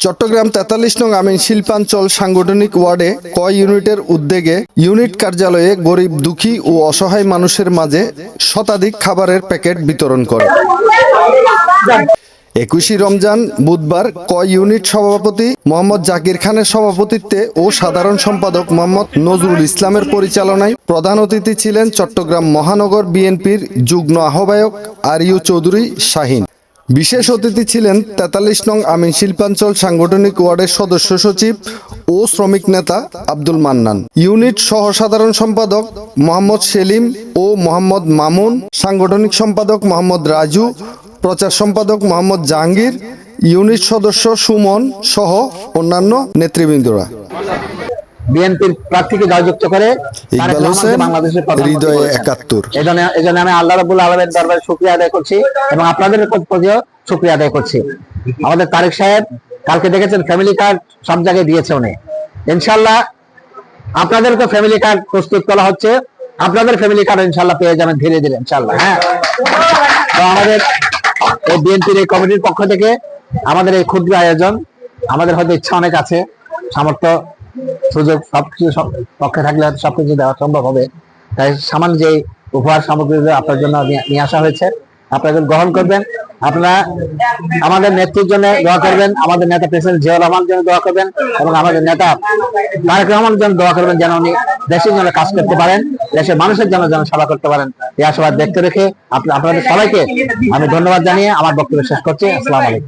চট্টগ্রাম ৪৩ নং আমিন শিল্পাঞ্চল সাংগঠনিক ওয়ার্ডে ক ইউনিটের উদ্যোগে ইউনিট কার্যালয়ে গরিব দুঃখী ও অসহায় মানুষের মাঝে শতাধিক খাবারের প্যাকেট বিতরণ করে। ২১ রমজান বুধবার ক ইউনিট সভাপতি মোহাম্মদ জাকির খানের সভাপতিত্বে ও সাধারণ সম্পাদক মোহাম্মদ নজরুল ইসলামের পরিচালনায় প্রধান অতিথি ছিলেন চট্টগ্রাম মহানগর বিএনপির যুগ্ম আহ্বায়ক আরিউ চৌধুরী শাহীন। বিশেষ অতিথি ছিলেন ৪৩ নং আমিন শিল্পাঞ্চল সাংগঠনিক ওয়ার্ডের সদস্য সচিব ও শ্রমিক নেতা আব্দুল মান্নান, ইউনিট সহ সাধারণ সম্পাদক মোহাম্মদ সেলিম ও মোহাম্মদ মামুন, সাংগঠনিক সম্পাদক মোহাম্মদ রাজু, প্রচার সম্পাদক মোহাম্মদ জাহাঙ্গীর, ইউনিট সদস্য সুমন সহ অন্যান্য নেতৃবৃন্দরা। বিএনপির প্রার্থীকে জয়যুক্ত করে বাংলাদেশের হৃদয়ে ৭১। এজন্য আমি আল্লাহ রাব্বুল আলামিনের দরবারে শুকরিয়া আদায় করছি এবং আপনাদের প্রতিও শুকরিয়া আদায় করছি। আমাদের তারেক সাহেব কালকে দেখেছেন ফ্যামিলি কার্ড সব জায়গায় দিয়েছে উনি। ইনশাআল্লাহ আপনাদেরকে ফ্যামিলি কার্ড প্রস্তুত করা হচ্ছে, আপনাদের ফ্যামিলি কার্ড ইনশাআল্লাহ পেয়ে যাবেন ধীরে ধীরে ইনশাআল্লাহ। হ্যাঁ, তো আমাদের এই বিএনপির এই কমিটির পক্ষ থেকে আমাদের এই ক্ষুদ্র আয়োজন, আমাদের হয়তো ইচ্ছা অনেক আছে, সামর্থ্য সুযোগ সবকিছু পক্ষে থাকলে সবকিছু দেওয়া সম্ভব হবে। তাই সামান্য যে উপহার সামগ্রীগুলো আপনার জন্য নিয়ে আসা হয়েছে, আপনারা গ্রহণ করবেন। আপনারা আমাদের নেত্রীর জন্য দোয়া করবেন, আমাদের নেতা প্রেসিডেন্ট জিয়াউর রহমানের জন্য দোয়া করবেন এবং আমাদের নেতা তারেক রহমানের জন্য দোয়া করবেন যেন উনি দেশের জন্য কাজ করতে পারেন, দেশের মানুষের জন্য যেন সেবা করতে পারেন। এই আশীর্বাদ দেখতে রেখে আপনাদের সবাইকে আমি ধন্যবাদ জানিয়ে আমার বক্তব্য শেষ করছি। আসসালামু আলাইকুম।